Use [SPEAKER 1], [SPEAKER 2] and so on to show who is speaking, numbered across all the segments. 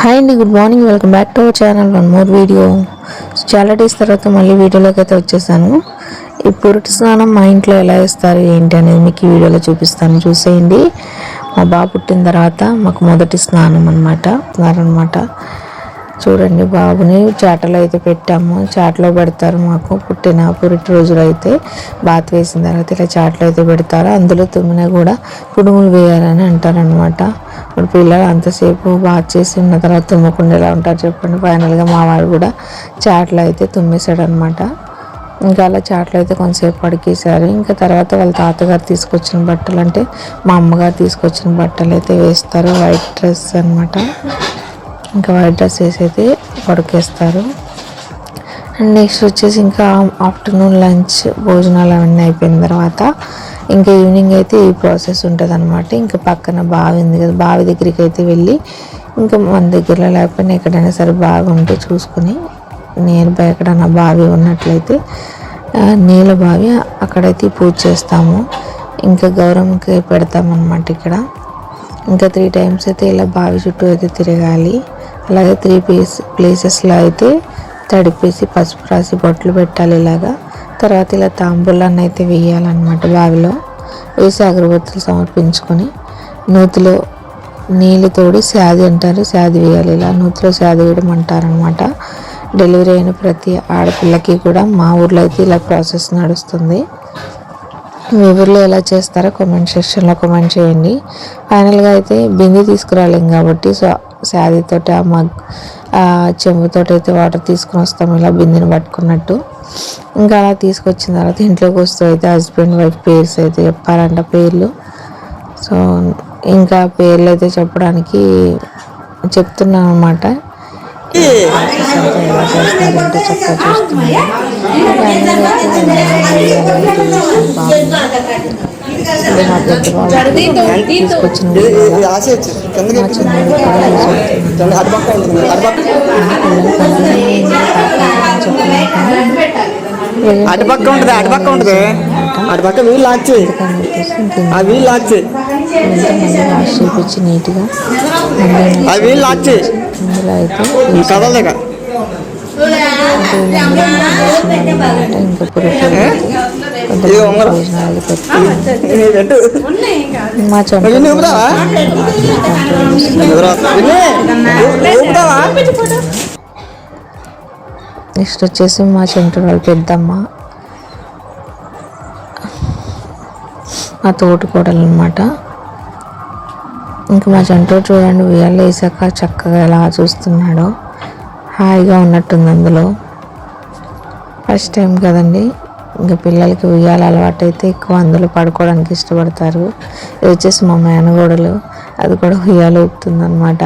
[SPEAKER 1] Hi అండి, good morning. Welcome back to our channel. One more video. చాలా days తర్వాత మళ్ళీ వీడియోలోకి అయితే వచ్చేసాను. ఈ పురిటి స్నానం మా ఇంట్లో ఎలా వేస్తారు ఏంటి అనేది మీకు ఈ వీడియోలో చూపిస్తాను, చూసేయండి. మా బాబు పుట్టిన తర్వాత మాకు మొదటి స్నానం అనమాట. చూడండి, బాబుని చాటలో అయితే పెట్టాము. చాటలో పెడతారు మాకు పుట్టిన పురిటి రోజులు అయితే. బాత్ వేసిన తర్వాత ఇలా చాటలో అయితే పెడతారు. అందులో తుమ్మిన కూడా కుడుములు వేయాలని అంటారనమాట. ఇప్పుడు పిల్లలు అంతసేపు బాత్ చేసి ఉన్న తర్వాత తుమ్మకుండా ఎలా ఉంటారు చెప్పండి. ఫైనల్గా మా వాడు కూడా చాట్లో అయితే తుమ్మేశాడు అనమాట. ఇంకా అలా చాట్లో అయితే కొంతసేపు పడికేశారు. ఇంకా తర్వాత వాళ్ళ తాతగారు తీసుకొచ్చిన బట్టలు, అంటే మా అమ్మగారు తీసుకొచ్చిన బట్టలు అయితే వేస్తారు. వైట్ డ్రెస్ అనమాట. ఇంకా వైట్ డ్రెస్ వేసి అయితే పడుకేస్తారు. అండ్ నెక్స్ట్ వచ్చేసి ఇంకా ఆఫ్టర్నూన్ లంచ్ భోజనాలు అవన్నీ అయిపోయిన తర్వాత ఇంకా ఈవినింగ్ అయితే ఈ ప్రాసెస్ ఉంటుంది అనమాట. ఇంకా పక్కన బావి ఉంది కదా, బావి దగ్గరికి అయితే వెళ్ళి ఇంకా మన దగ్గరలో లేకపోయినా ఎక్కడైనా సరే బావి ఉంటే చూసుకుని నియర్ బై ఎక్కడైనా బావి ఉన్నట్లయితే నీళ్ళ బావి అక్కడైతే పూజ చేస్తాము. ఇంకా గౌరమ్మకి పెడతామన్నమాట. ఇక్కడ ఇంకా 3 times అయితే ఇలా బావి చుట్టూ అయితే తిరగాలి. అలాగే 3 ప్లేసెస్లో అయితే తడిపేసి పసుపు రాసి బొట్లు పెట్టాలి ఇలాగా. తర్వాత ఇలా తాంబూలాన్ని అయితే వేయాలన్నమాట. బావిలో వేసి అగరబత్తులు సమర్పించుకొని నూతిలో నీళ్ళు తోడి శాది అంటారు, శాది వేయాలి. ఇలా నూతిలో శాది వేయడం అంటారనమాట. డెలివరీ అయిన ప్రతి ఆడపిల్లకి కూడా మా ఊర్లో అయితే ఇలా ప్రాసెస్ నడుస్తుంది. మీ ఊర్లో ఎలా చేస్తారో కామెంట్ సెక్షన్లో కామెంట్ చేయండి. ఫైనల్గా అయితే బిందె తీసుకురాలేం కాబట్టి శాదీతోటి ఆ చెంబుతోటి అయితే వాటర్ తీసుకుని వస్తాం, ఇలా బిందెని పట్టుకున్నట్టు. ఇంకా అలా తీసుకొచ్చిన తర్వాత ఇంట్లోకి వస్తూ అయితే హస్బెండ్ వైఫ్ పేర్స్ అయితే చెప్పాలంట, పేర్లు. సో ఇంకా పేర్లు అయితే చెప్పడానికి చెప్తున్నాను అనమాట. ఎలా చేస్తారంటే చక్కగా చూస్తున్నాను. తీసుకొచ్చిన
[SPEAKER 2] అటుపక్క ఉంటుంది, అటుపక్క ఉంటుంది, అటుపక్క వీళ్ళు లాక్చి
[SPEAKER 1] వాష్ చేయించి నీట్గా
[SPEAKER 2] వీళ్ళు లాక్చి
[SPEAKER 1] అందులో అయితే
[SPEAKER 2] కదలలేక
[SPEAKER 1] ఇంకా భోజనాలు పెట్టి మా నెక్స్ట్ వచ్చేసి మా చెంటు వాళ్ళు పెద్దమ్మ, మా తోటికోడలు అనమాట. ఇంకా మా చెంటు చూడండి ఉయ్యాలు వేసాక చక్కగా ఎలా చూస్తున్నాడో, హాయిగా ఉన్నట్టుంది. అందులో ఫస్ట్ టైం కదండి, ఇంకా పిల్లలకి ఉయ్యాల అలవాటు అయితే ఎక్కువ అందులో పడుకోవడానికి ఇష్టపడతారు. ఇది వచ్చేసి మా మేనగోడలు, అది కూడా ఉయ్యాలు ఊపుతుంది అనమాట.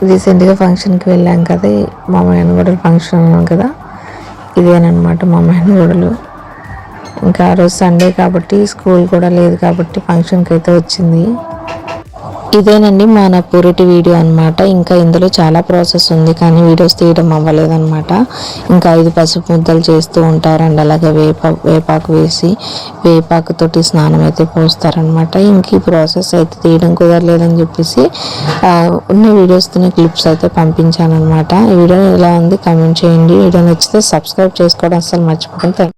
[SPEAKER 1] రీసెంట్గా ఫంక్షన్కి వెళ్ళాం కదా, మా మేనగోడలు ఫంక్షన్ ఉన్నాం కదా, ఇదేనమాట మా మేనగోడలు. ఇంకా ఆ రోజు సండే కాబట్టి స్కూల్ కూడా లేదు కాబట్టి ఫంక్షన్కి అయితే వచ్చింది. ఇదేనండి మన పురిటి వీడియో అనమాట. ఇంకా ఇందులో చాలా ప్రాసెస్ ఉంది కానీ వీడియోస్ తీయడం అవ్వలేదన్నమాట. ఇంకా 5 పసుపు ముద్దలు చేస్తూ ఉంటారండి. అలాగే వేపాకు వేసి వేపాకుతోటి స్నానం అయితే పోస్తారనమాట. ఇంక ఈ ప్రాసెస్ అయితే తీయడం కుదరలేదని చెప్పేసి ఉన్న వీడియోస్తో క్లిప్స్ అయితే పంపించాను అనమాట. ఈ వీడియో ఎలా ఉంది కామెంట్ చేయండి. వీడియో నచ్చితే సబ్స్క్రైబ్ చేసుకోవడం అస్సలు మర్చిపోకండి.